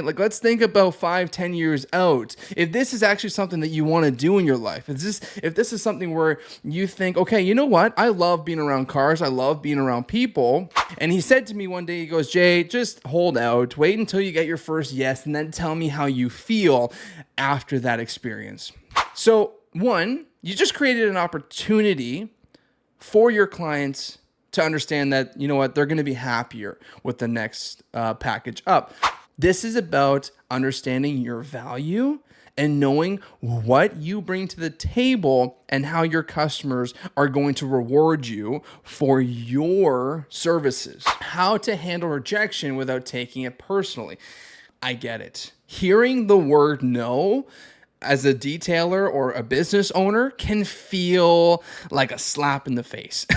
Like, let's think about 5, 10 years out. If this is actually something that you want to do in your life, if this is something where you think, okay, you know what? I love being around cars. I love being around people. And he said to me one day, he goes, Jay, just hold out, wait until you get your first yes, and then tell me how you feel after that experience. So one, you just created an opportunity for your clients to understand that, you know what, they're going to be happier with the next package up. This is about understanding your value and knowing what you bring to the table and how your customers are going to reward you for your services. How to handle rejection without taking it personally. I get it. Hearing the word no as a detailer or a business owner can feel like a slap in the face.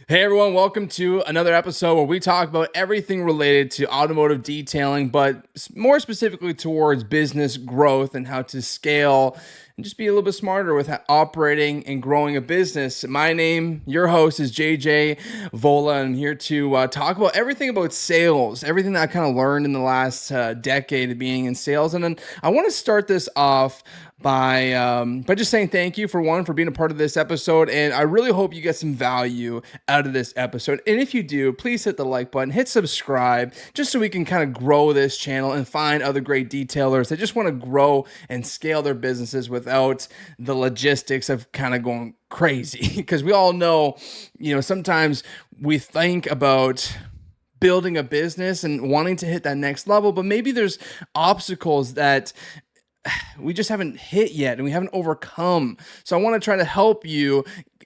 Hey everyone, welcome to another episode where we talk about everything related to automotive detailing, but more specifically towards business growth and how to scale and just be a little bit smarter with operating and growing a business. My name, your host, is JJ Vola, and I'm here to talk about everything about sales, everything that I kind of learned in the last decade of being in sales. And then I want to start this off by just saying thank you for being a part of this episode, and I really hope you get some value out of this episode. And if you do, please hit the like button, hit subscribe, just so we can kind of grow this channel and find other great detailers that just want to grow and scale their businesses without the logistics of kind of going crazy. Because we all know, sometimes we think about building a business and wanting to hit that next level, but maybe there's obstacles that we just haven't hit yet and we haven't overcome. So I want to try to help you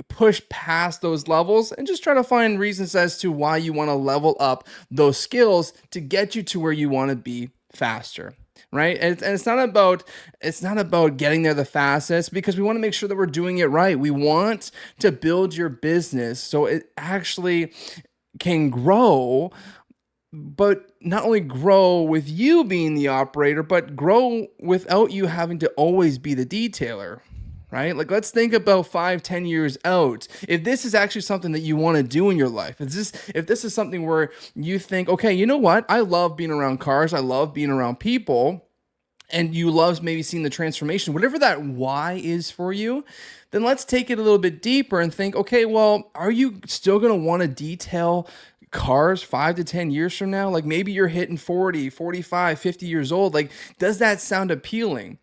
push past those levels and just try to find reasons as to why you want to level up those skills to get you to where you want to be faster. Right. And it's not about getting there the fastest, because we want to make sure that we're doing it right. We want to build your business so it actually can grow, but not only grow with you being the operator, but grow without you having to always be the detailer, right? Like, let's think about 5, 10 years out. If this is actually something that you want to do in your life, if this is something where you think, okay, you know what? I love being around cars. I love being around people. And you love maybe seeing the transformation, whatever that why is for you, then let's take it a little bit deeper and think, okay, well, are you still going to want to detail cars 5 to 10 years from now? Like, maybe you're hitting 40, 45, 50 years old. Like, does that sound appealing?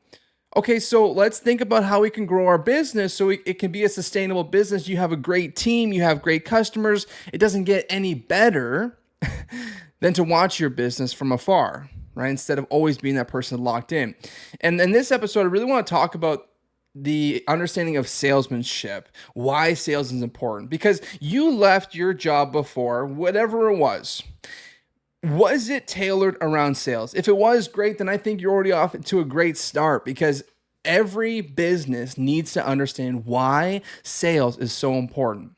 Okay, so let's think about how we can grow our business so it can be a sustainable business. You have a great team, you have great customers. It doesn't get any better than to watch your business from afar, right? Instead of always being that person locked in. And in this episode, I really want to talk about the understanding of salesmanship, why sales is important, because you left your job before, whatever it was it tailored around sales? If it was, great, then I think you're already off to a great start, because every business needs to understand why sales is so important,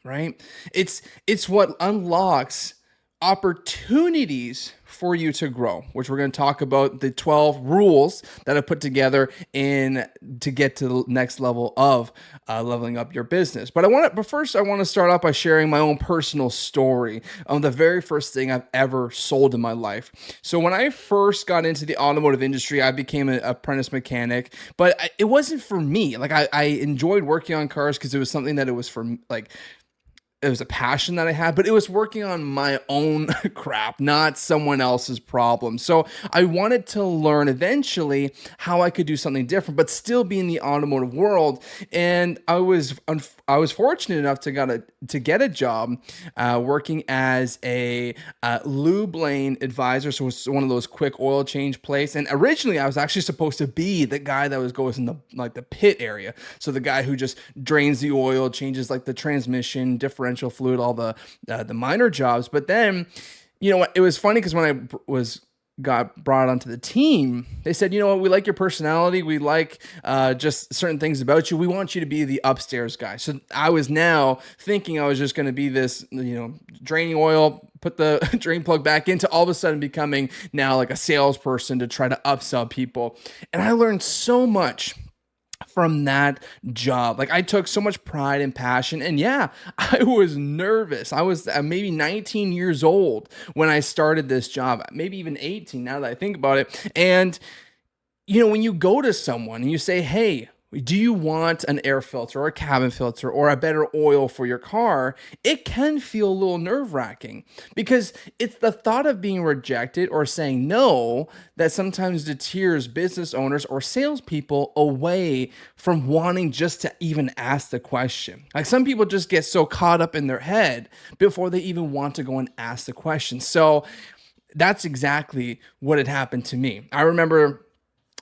right? It's what unlocks opportunities for you to grow, which we're going to talk about the 12 rules that I put together to get to the next level of leveling up your business. But first I want to start off by sharing my own personal story on the very first thing I've ever sold in my life. So when I first got into the automotive industry, I became an apprentice mechanic, but it wasn't for me. Like, I enjoyed working on cars because it was something that it was for, like, it was a passion that I had, but it was working on my own crap, not someone else's problem. So I wanted to learn eventually how I could do something different, but still be in the automotive world. And I was fortunate enough to get a job working as a lube lane advisor. So it's one of those quick oil change place. And originally I was actually supposed to be the guy that goes in the pit area. So the guy who just drains the oil, changes like the transmission, differential fluid, all the minor jobs. But then, it was funny because when I got brought onto the team, they said, you know what, we like your personality. We like just certain things about you. We want you to be the upstairs guy. So I was now thinking I was just going to be this, draining oil, put the drain plug back into, all of a sudden becoming now like a salesperson to try to upsell people. And I learned so much from that job. Like I took so much pride and passion, and yeah, I was nervous. I was maybe 19 years old when I started this job, maybe even 18 now that I think about it. And when you go to someone and you say, hey, do you want an air filter or a cabin filter or a better oil for your car? It can feel a little nerve wracking because it's the thought of being rejected or saying no that sometimes deters business owners or salespeople away from wanting just to even ask the question. Like some people just get so caught up in their head before they even want to go and ask the question. So that's exactly what had happened to me. I remember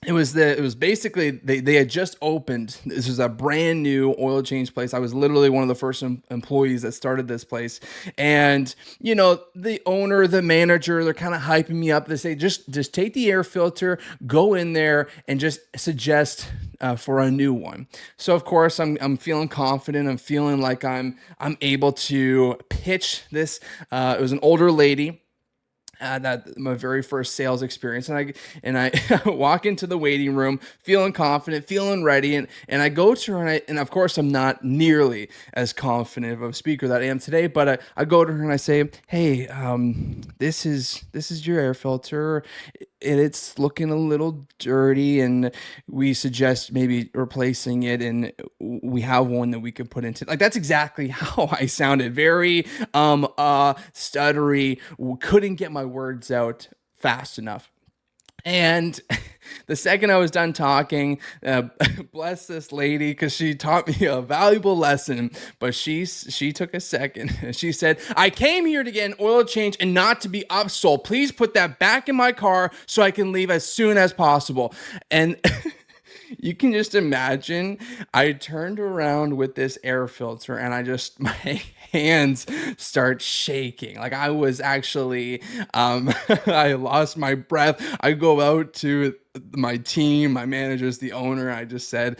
it was basically they had just opened. This was a brand new oil change place. I was literally one of the first employees that started this place. And the owner, the manager, they're kind of hyping me up. They say, just take the air filter, go in there and just suggest for a new one. So of course I'm feeling confident. I'm feeling like I'm able to pitch this. It was an older lady. That my very first sales experience, and I walk into the waiting room feeling confident, feeling ready, and I go to her, and of course I'm not nearly as confident of a speaker that I am today, but I go to her and I say, hey, this is your air filter, and it's looking a little dirty, and we suggest maybe replacing it, and we have one that we could put into. Like that's exactly how I sounded, very stuttery, couldn't get my words out fast enough. And the second I was done talking, bless this lady, because she taught me a valuable lesson, but she took a second. She said, I came here to get an oil change and not to be upsold. Please put that back in my car so I can leave as soon as possible. And you can just imagine, I turned around with this air filter and my hands start shaking. Like I was actually, I lost my breath. I go out to my team, my managers, the owner. I just said,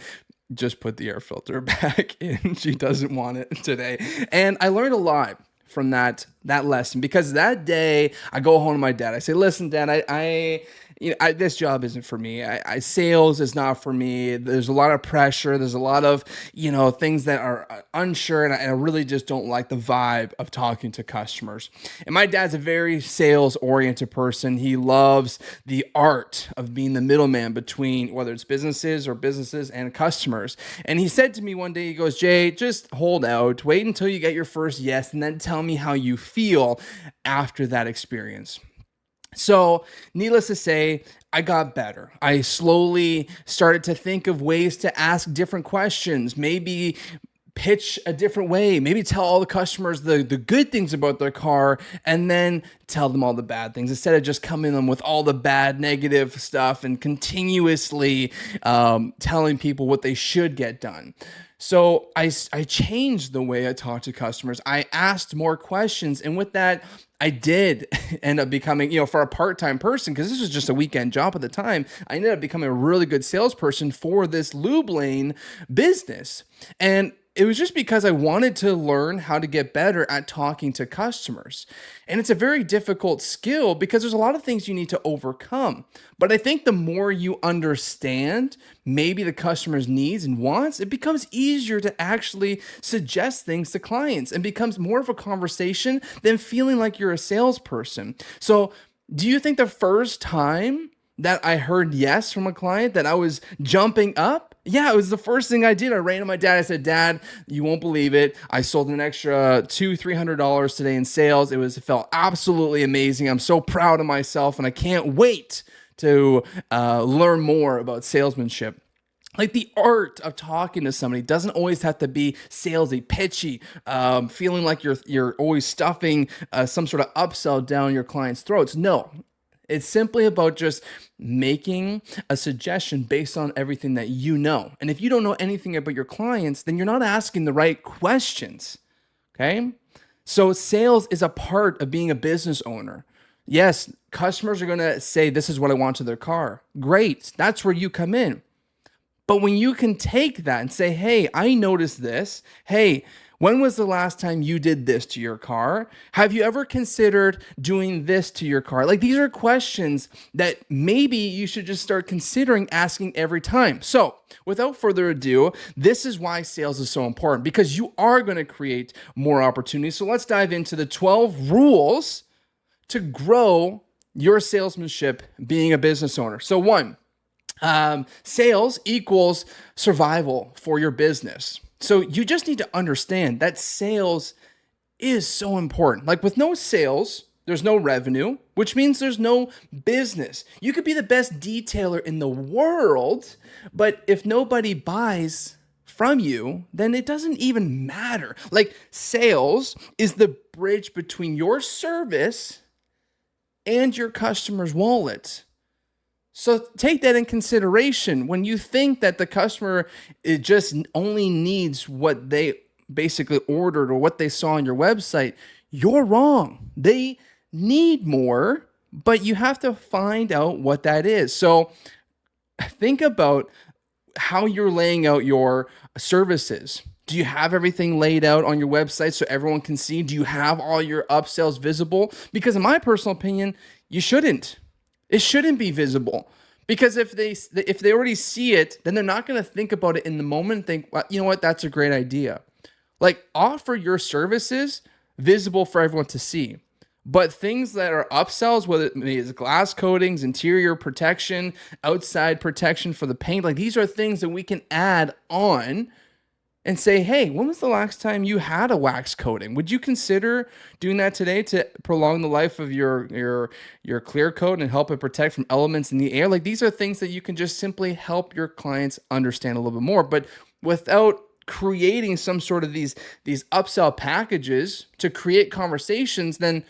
just put the air filter back in. She doesn't want it today. And I learned a lot from that lesson, because that day I go home to my dad. I say, listen, Dad, this job isn't for me. Sales is not for me. There's a lot of pressure. There's a lot of, things that are unsure. And I really just don't like the vibe of talking to customers. And my dad's a very sales oriented person. He loves the art of being the middleman between whether it's businesses and customers. And he said to me one day, he goes, Jay, just hold out, wait until you get your first yes, and then tell me how you feel after that experience. So needless to say, I got better. I slowly started to think of ways to ask different questions, maybe pitch a different way, maybe tell all the customers the good things about their car and then tell them all the bad things instead of just coming them with all the bad negative stuff and continuously telling people what they should get done. So I changed the way I talked to customers. I asked more questions. And with that, I did end up becoming, for a part-time person, because this was just a weekend job at the time, I ended up becoming a really good salesperson for this lube lane business. And it was just because I wanted to learn how to get better at talking to customers. And it's a very difficult skill because there's a lot of things you need to overcome. But I think the more you understand maybe the customer's needs and wants, it becomes easier to actually suggest things to clients and becomes more of a conversation than feeling like you're a salesperson. So do you think the first time that I heard yes from a client that I was jumping up? Yeah, it was the first thing I did. I ran to my dad. I said, Dad, you won't believe it. I sold an extra $200-300 today in sales. It felt absolutely amazing. I'm so proud of myself, and I can't wait to learn more about salesmanship. Like the art of talking to somebody doesn't always have to be salesy, pitchy, feeling like you're always stuffing some sort of upsell down your client's throats. No. It's simply about just making a suggestion based on everything that you know. And if you don't know anything about your clients, then you're not asking the right questions, okay? So sales is a part of being a business owner. Yes, customers are going to say, this is what I want to their car. Great, that's where you come in. But when you can take that and say, hey, I noticed this. Hey, When was the last time you did this to your car? Have you ever considered doing this to your car? Like, these are questions that maybe you should just start considering asking every time. So, without further ado, this is why sales is so important, because you are going to create more opportunities. So, let's dive into the 12 rules to grow your salesmanship being a business owner. So, one, sales equals survival for your business. So you just need to understand that sales is so important. Like, with no sales, there's no revenue, which means there's no business. You could be the best detailer in the world, but if nobody buys from you, then it doesn't even matter. Like, sales is the bridge between your service and your customer's wallet. So take that in consideration. When you think that the customer, it just only needs what they basically ordered or what they saw on your website, you're wrong. They need more, but you have to find out what that is. So think about how you're laying out your services. Do you have everything laid out on your website so everyone can see? Do you have all your upsells visible? Because in my personal opinion, you shouldn't. It shouldn't be visible, because if they already see it, then they're not going to think about it in the moment and think, well, you know what, that's a great idea. Like, offer your services visible for everyone to see. But things that are upsells, whether it is glass coatings, interior protection, outside protection for the paint, like, these are things that we can add on and say, hey, when was the last time you had a wax coating? Would you consider doing that today to prolong the life of your clear coat and help it protect from elements in the air? Like, these are things that you can just simply help your clients understand a little bit more, but without creating some sort of these upsell packages to create conversations, then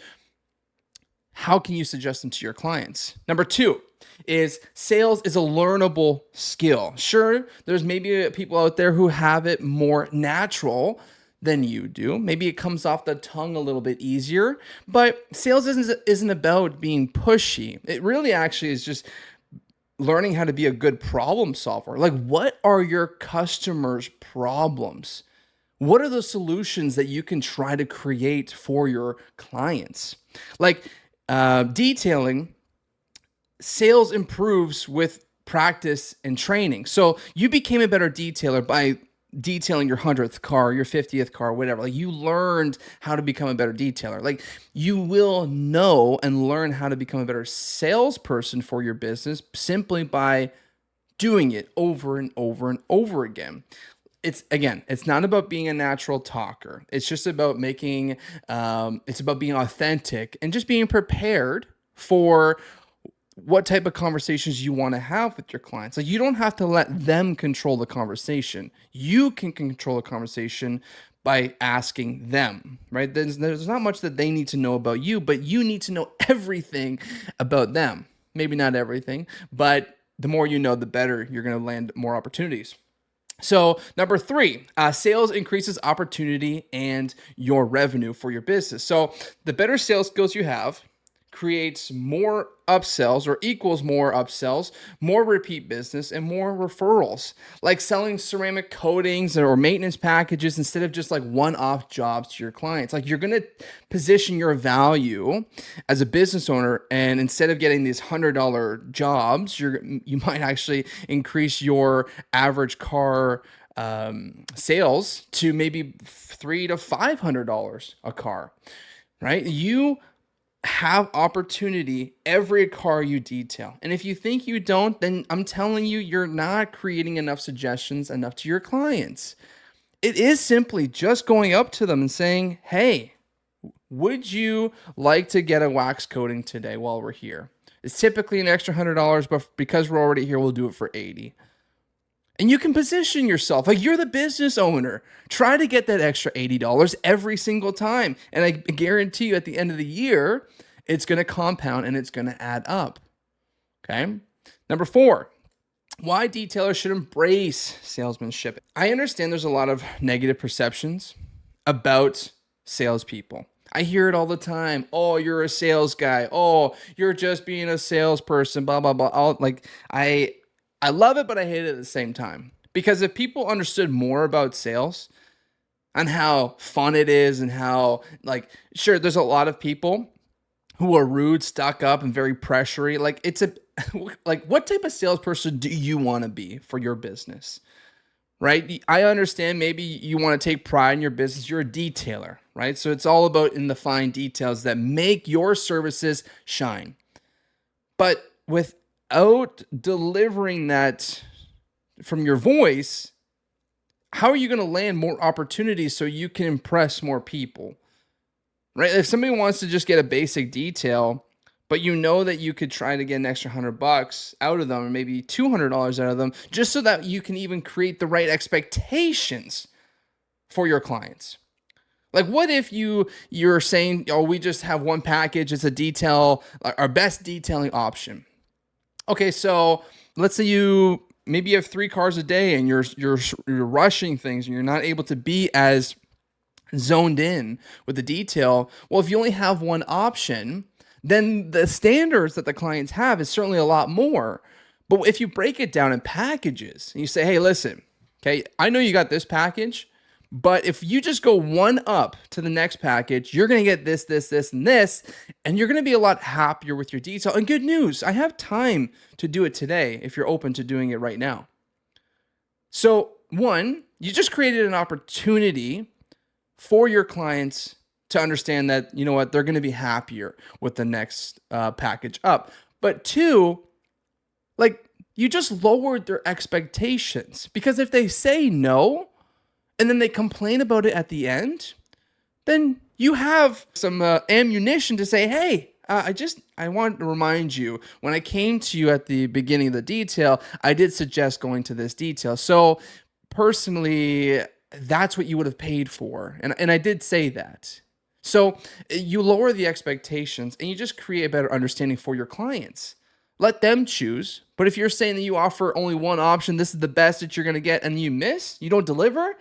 how can you suggest them to your clients? Number two is sales is a learnable skill. Sure, there's maybe people out there who have it more natural than you do. Maybe it comes off the tongue a little bit easier, but sales isn't about being pushy. It really actually is just learning how to be a good problem solver. Like, what are your customers' problems? What are the solutions that you can try to create for your clients? Like, detailing, sales improves with practice and training. So you became a better detailer by detailing your 100th car, your 50th car, whatever. Like, you learned how to become a better detailer. Like, you will know and learn how to become a better salesperson for your business simply by doing it over and over and over again. It's not about being a natural talker. It's just about it's about being authentic and just being prepared for what type of conversations you want to have with your clients. Like, you don't have to let them control the conversation. You can control the conversation by asking them, right? There's not much that they need to know about you, but you need to know everything about them. Maybe not everything, but the more you know, the better you're going to land more opportunities. So number three, sales increases opportunity and your revenue for your business. So the better sales skills you have creates more upsells or equals more upsells, more repeat business, and more referrals. Like selling ceramic coatings or maintenance packages instead of just like one-off jobs to your clients. Like, you're going to position your value as a business owner, and instead of getting these $100 jobs, you might actually increase your average car sales to maybe $300 to $500 a car, right? You have opportunity every car you detail. And if you think you don't, then I'm telling you, you're not creating enough suggestions enough to your clients. It is simply just going up to them and saying, hey, would you like to get a wax coating today while we're here? It's typically an extra $100, but because we're already here, we'll do it for $80. And you can position yourself like you're the business owner. Try to get that extra $80 every single time. And I guarantee you, at the end of the year, it's going to compound and it's going to add up. Okay. Number four, why detailers should embrace salesmanship. I understand there's a lot of negative perceptions about salespeople. I hear it all the time. Oh, you're a sales guy. Oh, you're just being a salesperson, blah, blah, blah. I love it, but I hate it at the same time. Because if people understood more about sales, on how fun it is and how, like, sure, there's a lot of people who are rude, stuck up, and very pressury. Like, it's a like, what type of salesperson do you want to be for your business? Right? I understand maybe you want to take pride in your business. You're a detailer, right? So it's all about in the fine details that make your services shine. But without delivering that from your voice, how are you going to land more opportunities so you can impress more people? Right? If somebody wants to just get a basic detail, but you know that you could try to get an extra $100 out of them, or maybe $200 out of them, just so that you can even create the right expectations for your clients. Like, what if you're saying, oh, we just have one package, it's a detail, our best detailing option. Okay, so let's say you have 3 cars a day and you're rushing things and you're not able to be as zoned in with the detail. Well, if you only have one option, then the standards that the clients have is certainly a lot more. But if you break it down in packages and you say, hey, listen, okay, I know you got this package, but if you just go one up to the next package, you're going to get this, this, this, and this, and you're going to be a lot happier with your detail. And good news, I have time to do it today if you're open to doing it right now. So, one, you just created an opportunity for your clients to understand that, you know what, they're going to be happier with the next package up. But 2, like, you just lowered their expectations, because if they say no and then they complain about it at the end, then you have some ammunition to say, hey, I want to remind you, when I came to you at the beginning of the detail, I did suggest going to this detail. So personally, that's what you would have paid for. And I did say that. So you lower the expectations and you just create a better understanding for your clients. Let them choose. But if you're saying that you offer only one option, this is the best that you're going to get, and you don't deliver,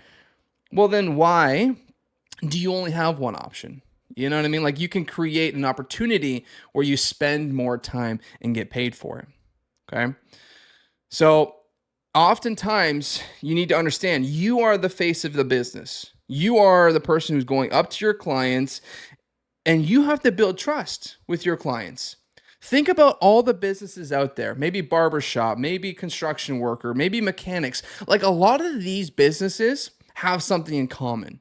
well, then why do you only have one option? You know what I mean? Like, you can create an opportunity where you spend more time and get paid for it. Okay. So oftentimes you need to understand you are the face of the business. You are the person who's going up to your clients, and you have to build trust with your clients. Think about all the businesses out there, maybe barbershop, maybe construction worker, maybe mechanics. Like, a lot of these businesses have something in common.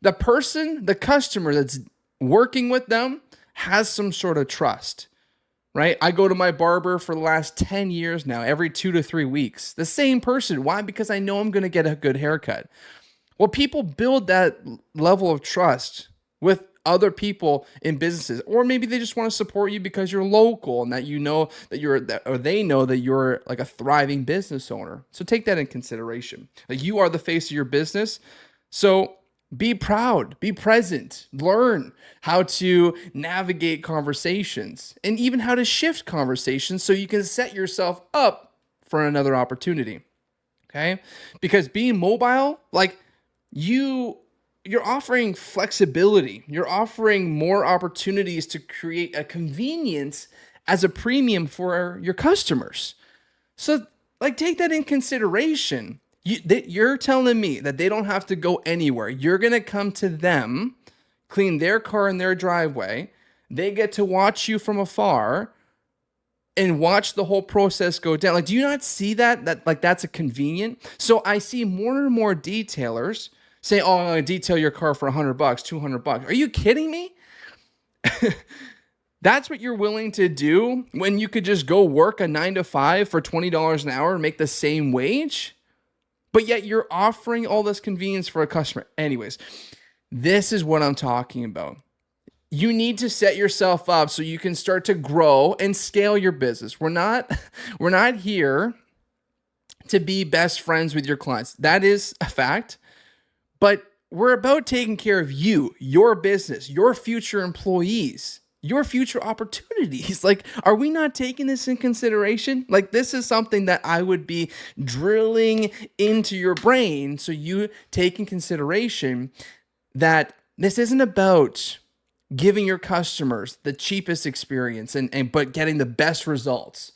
The customer that's working with them has some sort of trust, right? I go to my barber for the last 10 years now, every 2 to 3 weeks. The same person. Why? Because I know I'm going to get a good haircut. Well, people build that level of trust with other people in businesses, or maybe they just want to support you because you're local and that you know that or they know that you're like a thriving business owner. So take that in consideration. Like, you are the face of your business. So be proud, be present, learn how to navigate conversations and even how to shift conversations so you can set yourself up for another opportunity. Okay? Because being mobile, like, you're offering flexibility. You're offering more opportunities to create a convenience as a premium for your customers. So, like, take that in consideration. You're telling me that they don't have to go anywhere. You're going to come to them, clean their car in their driveway. They get to watch you from afar and watch the whole process go down. Like, do you not see that like, that's a convenient? So I see more and more detailers say, oh, I'm going to detail your car for $100, $200. Are you kidding me? That's what you're willing to do when you could just go work a 9 to 5 for $20 an hour and make the same wage? But yet you're offering all this convenience for a customer. Anyways, this is what I'm talking about. You need to set yourself up so you can start to grow and scale your business. We're not here to be best friends with your clients. That is a fact. But we're about taking care of you, your business, your future employees, your future opportunities. Like, are we not taking this in consideration? Like, this is something that I would be drilling into your brain so you take in consideration that this isn't about giving your customers the cheapest experience but getting the best results.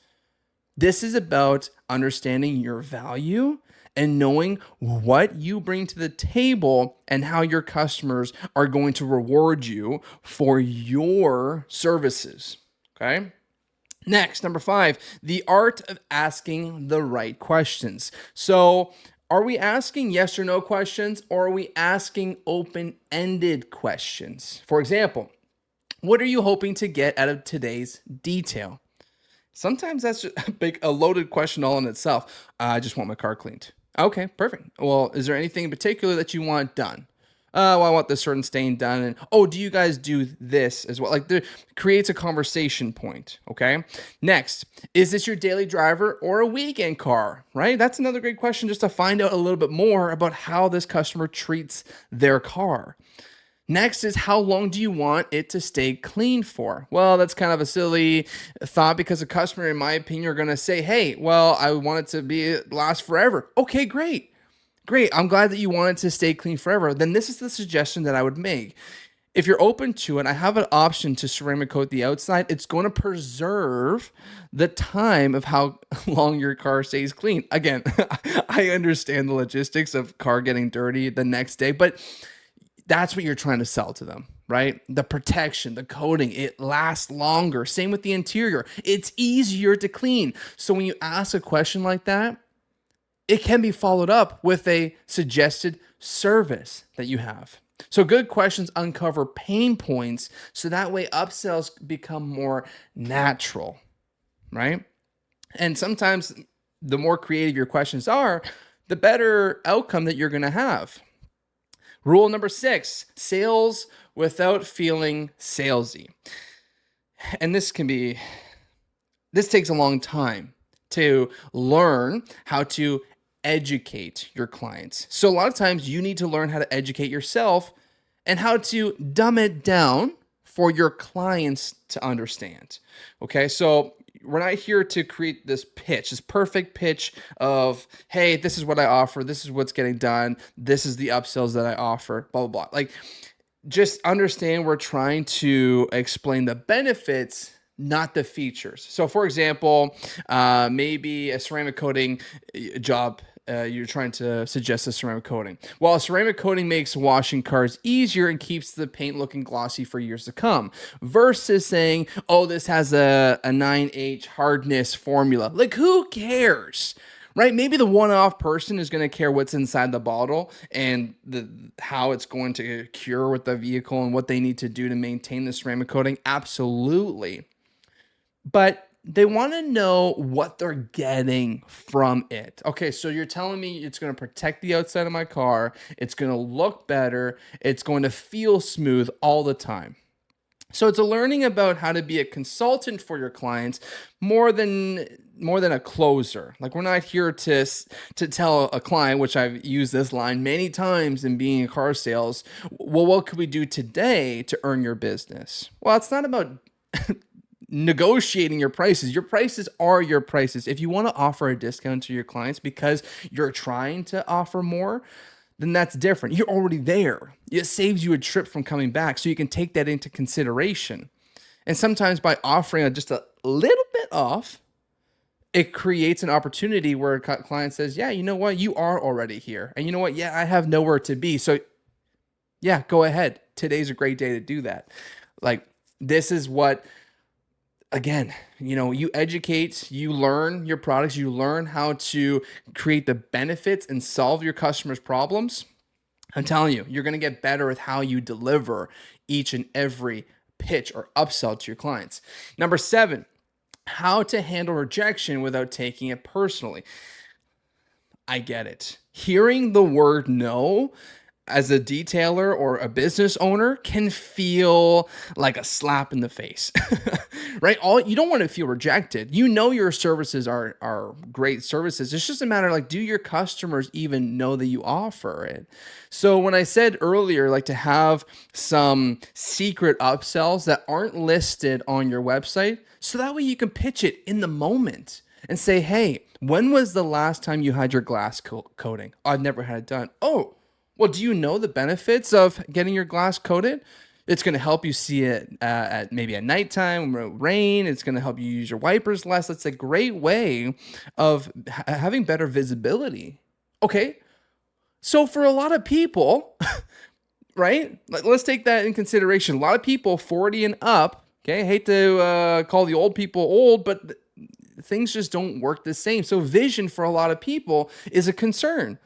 This is about understanding your value and knowing what you bring to the table and how your customers are going to reward you for your services. Okay. Next, number 5, the art of asking the right questions. So, are we asking yes or no questions, or are we asking open-ended questions? For example, what are you hoping to get out of today's detail? Sometimes that's just a loaded question all in itself. I just want my car cleaned. Okay, perfect. Well, is there anything in particular that you want done? Well, I want this certain stain done. And oh, do you guys do this as well? Like, there creates a conversation point. Okay. Next, is this your daily driver or a weekend car? Right. That's another great question, just to find out a little bit more about how this customer treats their car. Next is, how long do you want it to stay clean for? Well, that's kind of a silly thought, because a customer, in my opinion, are going to say, hey, well, I want it to last forever. Okay, great. Great. I'm glad that you want it to stay clean forever. Then this is the suggestion that I would make. If you're open to it, I have an option to ceramic coat the outside. It's going to preserve the time of how long your car stays clean. Again, I understand the logistics of car getting dirty the next day, but that's what you're trying to sell to them, right? The protection, the coating, it lasts longer. Same with the interior. It's easier to clean. So when you ask a question like that, it can be followed up with a suggested service that you have. So good questions uncover pain points, so that way upsells become more natural, right? And sometimes the more creative your questions are, the better outcome that you're going to have. Rule number 6, sales without feeling salesy. And this takes a long time to learn how to educate your clients. So a lot of times you need to learn how to educate yourself and how to dumb it down for your clients to understand. Okay, so we're not here to create this pitch, this perfect pitch of, hey, this is what I offer, this is what's getting done, this is the upsells that I offer, blah, blah, blah. Like, just understand we're trying to explain the benefits, not the features. So for example, maybe a ceramic coating job, you're trying to suggest a ceramic coating. Well, a ceramic coating makes washing cars easier and keeps the paint looking glossy for years to come, versus saying, oh, this has a 9H hardness formula. Like, who cares? Right? Maybe the one-off person is going to care what's inside the bottle and how it's going to cure with the vehicle and what they need to do to maintain the ceramic coating. Absolutely. But they want to know what they're getting from it. Okay, so you're telling me it's going to protect the outside of my car, it's going to look better, it's going to feel smooth all the time. So it's a learning about how to be a consultant for your clients more than a closer. Like, we're not here to tell a client, which I've used this line many times in being in car sales, well, what could we do today to earn your business? Well, it's not about negotiating your prices. Your prices are your prices. If you want to offer a discount to your clients because you're trying to offer more, then that's different. You're already there. It saves you a trip from coming back, so you can take that into consideration. And sometimes by offering just a little bit off, it creates an opportunity where a client says, yeah, you know what? You are already here. And you know what? Yeah, I have nowhere to be. So yeah, go ahead. Today's a great day to do that. Like, this is what, again, you educate, you learn your products, you learn how to create the benefits and solve your customers' problems. I'm telling you, you're going to get better with how you deliver each and every pitch or upsell to your clients. Number 7, how to handle rejection without taking it personally. I get it. Hearing the word no as a detailer or a business owner can feel like a slap in the face, right? You don't want to feel rejected. Your services are great services. It's just a matter of, like, do your customers even know that you offer it? So when I said earlier, like, to have some secret upsells that aren't listed on your website, so that way you can pitch it in the moment and say, hey, when was the last time you had your glass coating? I've never had it done. Oh, well, do you know the benefits of getting your glass coated? It's going to help you see it maybe at nighttime, rain. It's going to help you use your wipers less. That's a great way of having better visibility Okay. So for a lot of people, right? Let's take that in consideration. A lot of people 40 and up, okay, I hate to call the old people old, but things just don't work the same. So vision for a lot of people is a concern.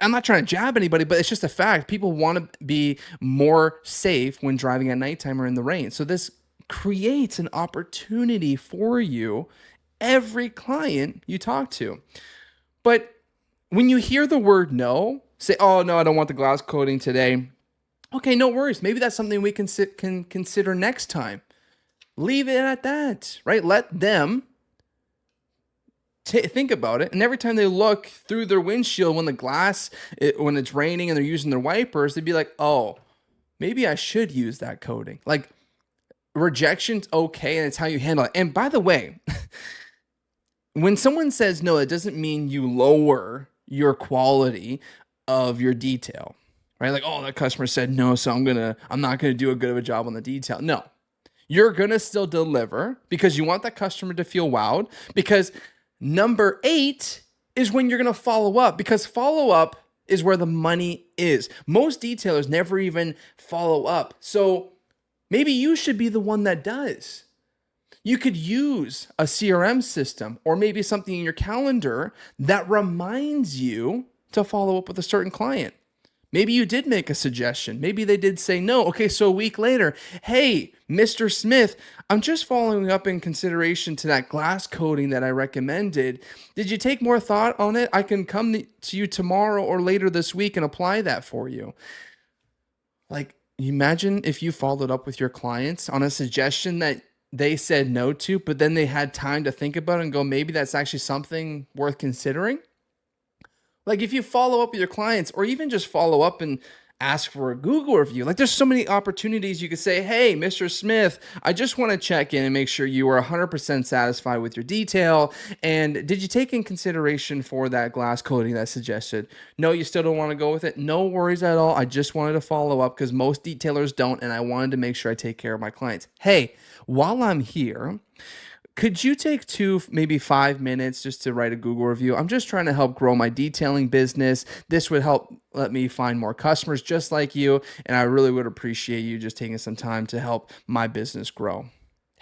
I'm not trying to jab anybody, but it's just a fact. People want to be more safe when driving at nighttime or in the rain. So this creates an opportunity for you, every client you talk to. But when you hear the word no, say, oh, no, I don't want the glass coating today. Okay, no worries. Maybe that's something we can consider next time. Leave it at that, right? Let them think about it. And every time they look through their windshield when when it's raining and they're using their wipers, they'd be like, oh, maybe I should use that coating. Like, rejection's okay, and it's how you handle it. And by the way, when someone says no, it doesn't mean you lower your quality of your detail, right? Like, oh, that customer said no, so I'm not gonna do a good of a job on the detail. No, you're gonna still deliver because you want that customer to feel wowed. Because number 8 is when you're gonna follow up, because follow up is where the money is. Most detailers never even follow up. So maybe you should be the one that does. You could use a CRM system or maybe something in your calendar that reminds you to follow up with a certain client. Maybe you did make a suggestion. Maybe they did say no. Okay, so a week later, hey, Mr. Smith, I'm just following up in consideration to that glass coating that I recommended. Did you take more thought on it? I can come to you tomorrow or later this week and apply that for you. Like, imagine if you followed up with your clients on a suggestion that they said no to, but then they had time to think about it and go, maybe that's actually something worth considering. Like, if you follow up with your clients or even just follow up and ask for a Google review, like, there's so many opportunities. You could say, hey, Mr. Smith, I just want to check in and make sure you are 100% satisfied with your detail. And did you take in consideration for that glass coating that's suggested? No, you still don't want to go with it? No worries at all. I just wanted to follow up because most detailers don't, and I wanted to make sure I take care of my clients. Hey, while I'm here, could you take maybe 5 minutes just to write a Google review? I'm just trying to help grow my detailing business. This would help let me find more customers just like you, and I really would appreciate you just taking some time to help my business grow.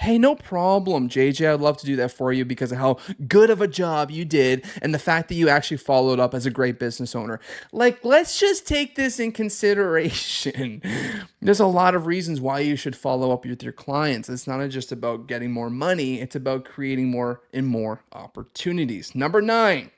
Hey, no problem, JJ. I'd love to do that for you because of how good of a job you did and the fact that you actually followed up as a great business owner. Like, let's just take this in consideration. There's a lot of reasons why you should follow up with your clients. It's not just about getting more money. It's about creating more and more opportunities. Number 9,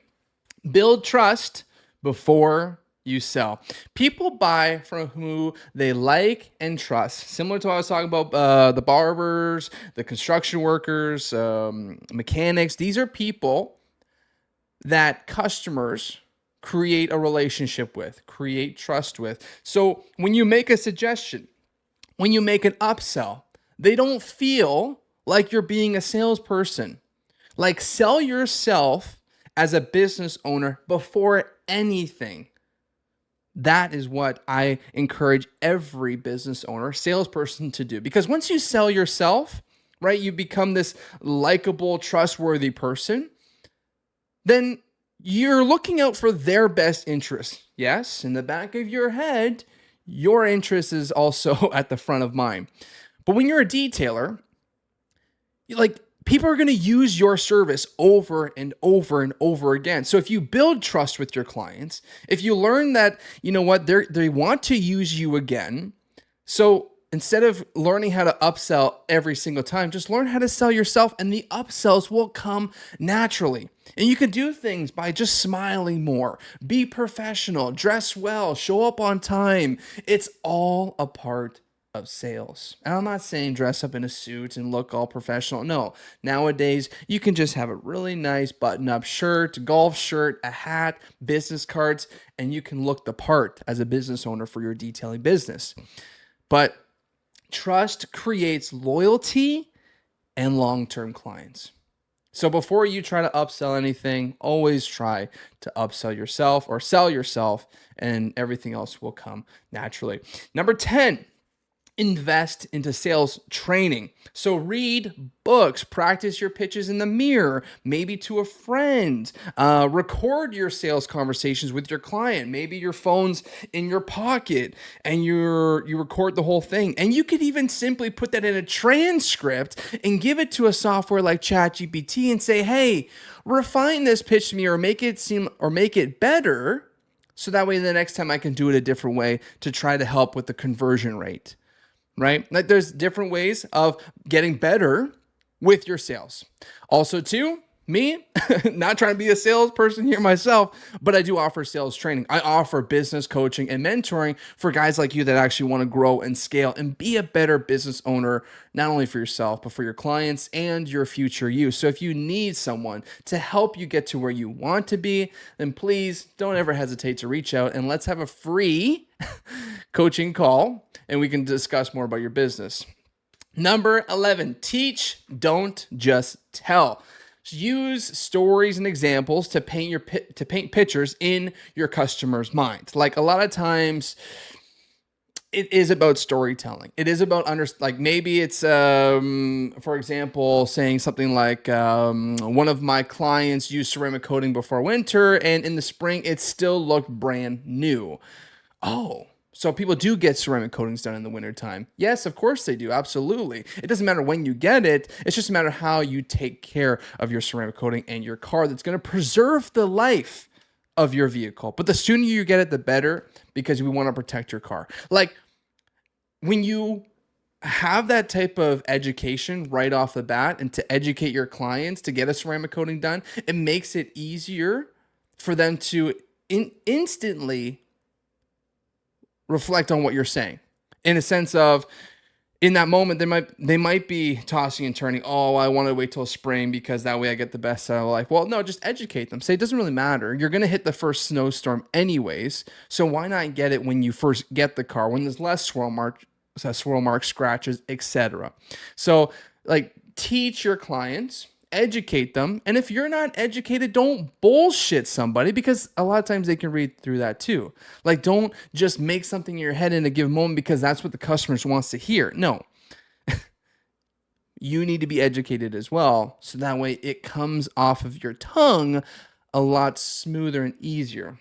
build trust before you sell. People buy from who they like and trust. Similar to what I was talking about, the barbers, the construction workers, mechanics. These are people that customers create a relationship with, create trust with. So when you make a suggestion, when you make an upsell, they don't feel like you're being a salesperson. Like, sell yourself as a business owner before anything. That is what I encourage every business owner, salesperson to do. Because once you sell yourself, right, you become this likable, trustworthy person, then you're looking out for their best interest. Yes, in the back of your head, your interest is also at the front of mine. But when you're a detailer, people are going to use your service over and over and over again. So if you build trust with your clients, if you learn that, you know what, they want to use you again. So instead of learning how to upsell every single time, just learn how to sell yourself and the upsells will come naturally. And you can do things by just smiling more, be professional, dress well, show up on time. It's all a part of sales. And I'm not saying dress up in a suit and look all professional. No, nowadays you can just have a really nice button-up shirt, golf shirt, a hat, business cards, and you can look the part as a business owner for your detailing business. But trust creates loyalty and long-term clients. So before you try to upsell anything, always try to upsell yourself or sell yourself, and everything else will come naturally. Number 10, invest into sales training. So read books, practice your pitches in the mirror, maybe to a friend, record your sales conversations with your client. Maybe your phone's in your pocket and you record the whole thing. And you could even simply put that in a transcript and give it to a software like ChatGPT and say, hey, refine this pitch to me or make it better. So that way the next time I can do it a different way to try to help with the conversion rate. Right? Like there's different ways of getting better with your sales. Also too, me, not trying to be a salesperson here myself, but I do offer sales training. I offer business coaching and mentoring for guys like you that actually want to grow and scale and be a better business owner, not only for yourself, but for your clients and your future you. So if you need someone to help you get to where you want to be, then please don't ever hesitate to reach out and let's have a free coaching call and we can discuss more about your business. Number 11, teach, don't just tell. Use stories and examples to paint pictures in your customer's mind. Like a lot of times, it is about storytelling. It is about maybe it's for example, saying something like one of my clients used ceramic coating before winter, and in the spring it still looked brand new. Oh. So people do get ceramic coatings done in the wintertime. Yes, of course they do. Absolutely. It doesn't matter when you get it. It's just a matter of how you take care of your ceramic coating and your car that's going to preserve the life of your vehicle. But the sooner you get it, the better, because we want to protect your car. Like when you have that type of education right off the bat and to educate your clients to get a ceramic coating done, it makes it easier for them to instantly reflect on what you're saying, in a sense of, in that moment, they might be tossing and turning. Oh, I want to wait till spring because that way I get the best out of life. Well, no, just educate them. Say it doesn't really matter. You're going to hit the first snowstorm anyways. So why not get it when you first get the car, when there's less swirl marks, scratches, etc. So like teach your clients, educate them. And if you're not educated, don't bullshit somebody, because a lot of times they can read through that too. Like don't just make something in your head in a given moment because that's what the customers wants to hear. No. You need to be educated as well. So that way it comes off of your tongue a lot smoother and easier.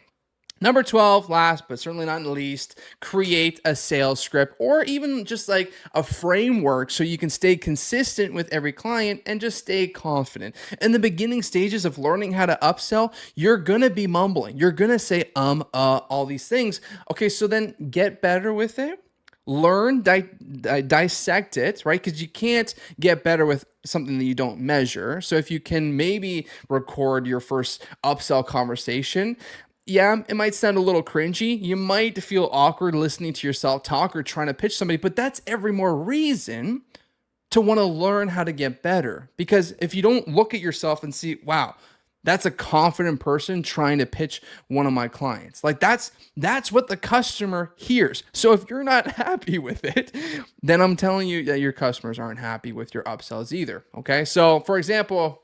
Number 12, last but certainly not least, create a sales script or even just like a framework so you can stay consistent with every client and just stay confident. In the beginning stages of learning how to upsell, you're going to be mumbling. You're going to say, all these things. Okay, so then get better with it. Learn, dissect it, right? Because you can't get better with something that you don't measure. So if you can maybe record your first upsell conversation, yeah, it might sound a little cringy. You might feel awkward listening to yourself talk or trying to pitch somebody, but that's every more reason to want to learn how to get better. Because if you don't look at yourself and see, wow, that's a confident person trying to pitch one of my clients. Like that's what the customer hears. So if you're not happy with it, then I'm telling you that your customers aren't happy with your upsells either. Okay. So for example,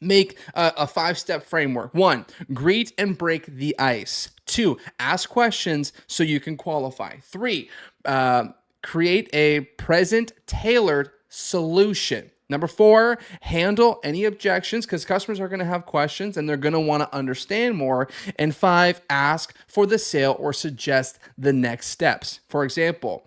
make a 5-step framework. 1, greet and break the ice. 2, ask questions so you can qualify. 3, create a present tailored solution. Number 4, handle any objections because customers are going to have questions and they're going to want to understand more. And 5, ask for the sale or suggest the next steps. For example,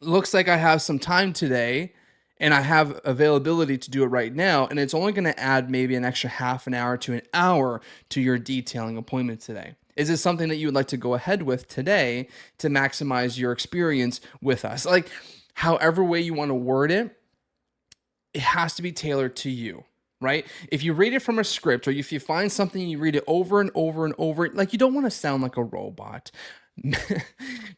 looks like I have some time today and I have availability to do it right now, and it's only going to add maybe an extra half an hour to an hour to your detailing appointment today. Is this something that you would like to go ahead with today to maximize your experience with us? Like, however way you want to word it, it has to be tailored to you, right? If you read it from a script or if you find something, you read it over and over and over, like you don't want to sound like a robot.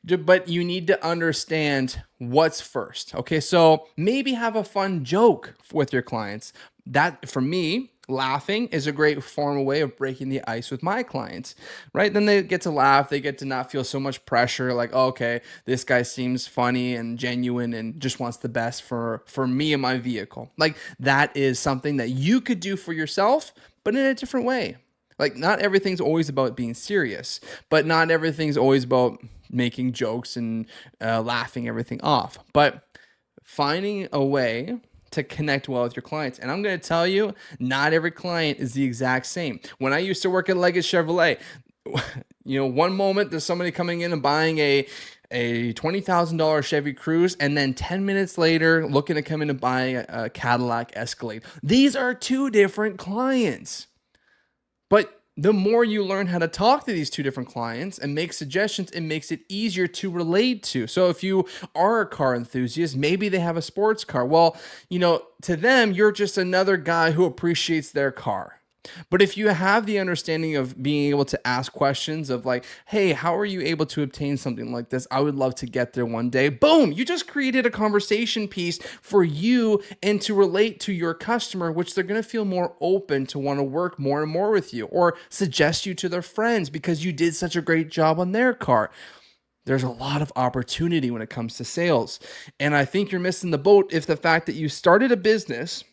But you need to understand what's first. Okay, so maybe have a fun joke with your clients. That, for me, laughing is a great formal way of breaking the ice with my clients, right? Then they get to laugh. They get to not feel so much pressure. Like, oh, okay, this guy seems funny and genuine and just wants the best for me and my vehicle. Like that is something that you could do for yourself, but in a different way. Like not everything's always about being serious, but not everything's always about making jokes and laughing everything off. But finding a way to connect well with your clients. And I'm going to tell you, not every client is the exact same. When I used to work at Leggett Chevrolet, one moment there's somebody coming in and buying a $20,000 Chevy Cruze, and then 10 minutes later looking to come in and buy a Cadillac Escalade. These are two different clients. But the more you learn how to talk to these two different clients and make suggestions, it makes it easier to relate to. So if you are a car enthusiast, maybe they have a sports car. Well, to them, you're just another guy who appreciates their car. But if you have the understanding of being able to ask questions of like, hey, how are you able to obtain something like this? I would love to get there one day. Boom, you just created a conversation piece for you and to relate to your customer, which they're going to feel more open to want to work more and more with you or suggest you to their friends because you did such a great job on their car. There's a lot of opportunity when it comes to sales. And I think you're missing the boat if the fact that you started a business,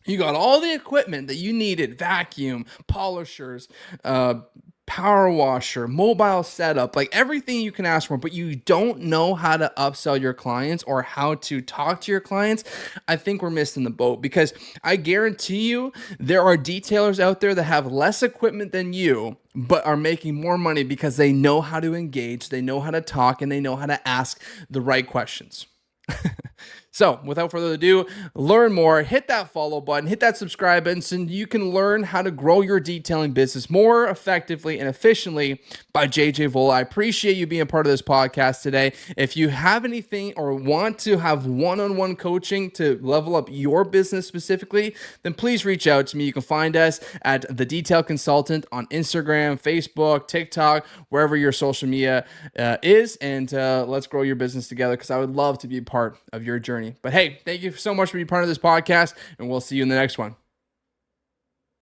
you got all the equipment that you needed, vacuum, polishers, power washer, mobile setup, like everything you can ask for, but you don't know how to upsell your clients or how to talk to your clients. I think we're missing the boat, because I guarantee you there are detailers out there that have less equipment than you, but are making more money because they know how to engage, they know how to talk, and they know how to ask the right questions. So without further ado, learn more, hit that follow button, hit that subscribe button so you can learn how to grow your detailing business more effectively and efficiently by JJ Vola. I appreciate you being a part of this podcast today. If you have anything or want to have one-on-one coaching to level up your business specifically, then please reach out to me. You can find us at The Detail Consultant on Instagram, Facebook, TikTok, wherever your social media is. And let's grow your business together, because I would love to be a part of your journey. But hey, thank you so much for being part of this podcast, and we'll see you in the next one.